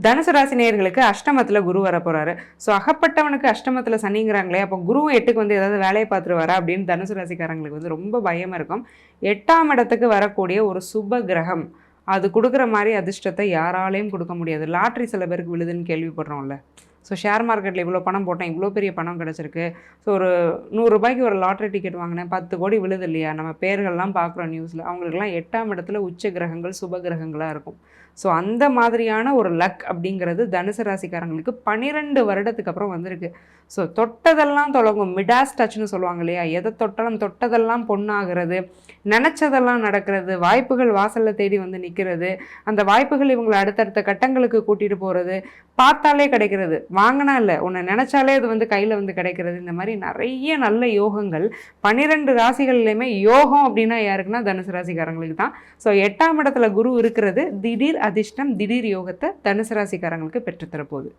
தனுசு ராசி நேயர்களுக்கு அஷ்டமத்தில் குரு வர போகிறாரு. ஸோ அகப்பட்டவனுக்கு அஷ்டமத்தில் சனிங்கிறாங்களே, அப்போ குருவும் 8க்கு வந்து ஏதாவது வேலையை பார்த்துருவாரா அப்படின்னு தனுசு ராசிக்காரங்களுக்கு வந்து ரொம்ப பயமாக இருக்கும். 8ஆம் இடத்துக்கு வரக்கூடிய ஒரு சுப கிரகம் அது கொடுக்குற மாதிரி அதிர்ஷ்டத்தை யாராலையும் கொடுக்க முடியாது. லாட்ரி சில பேருக்கு விழுதுன்னு கேள்விப்படுறோம்ல. ஸோ ஷேர் மார்க்கெட்டில் இவ்வளோ பணம் போட்டேன், இவ்வளோ பெரிய பணம் கிடச்சிருக்கு. ஸோ ஒரு 100 ரூபாய்க்கு ஒரு லாட்ரி டிக்கெட் வாங்கினேன், 10 கோடி விழுது இல்லையா? நம்ம பேர்கள்லாம் பார்க்குறோம் நியூஸில். அவங்களுக்குலாம் 8ஆம் இடத்துல உச்ச கிரகங்கள் சுப கிரகங்களாக இருக்கும். ஸோ அந்த மாதிரியான ஒரு லக் அப்படிங்கிறது தனுசு ராசிக்காரங்களுக்கு 12 வருடத்துக்கு அப்புறம் வந்திருக்கு. ஸோ தொட்டதெல்லாம் தொடங்கும், மிடாஸ் டச்னு சொல்லுவாங்க இல்லையா? எதை தொட்டாலும் தொட்டதெல்லாம் பொண்ணாகிறது, நினச்சதெல்லாம் நடக்கிறது, வாய்ப்புகள் வாசலில் தேடி வந்து நிற்கிறது, அந்த வாய்ப்புகள் இவங்களை அடுத்தடுத்த கட்டங்களுக்கு கூட்டிகிட்டு போகிறது, பார்த்தாலே கிடைக்கிறது, வாங்கினா இல்லை உன்னை நினச்சாலே அது வந்து கையில் வந்து கிடைக்கிறது. இந்த மாதிரி நிறைய நல்ல யோகங்கள் 12 ராசிகள்லையுமே. யோகம் அப்படின்னா யாருக்குன்னா தனுசு ராசிக்காரங்களுக்கு தான். ஸோ 8ஆம் இடத்துல குரு இருக்கிறது திடீர் அதிர்ஷ்டம், திடீர் யோகத்தை தனுசு ராசிக்காரங்களுக்கு பெற்றுத்தரப்போகுது.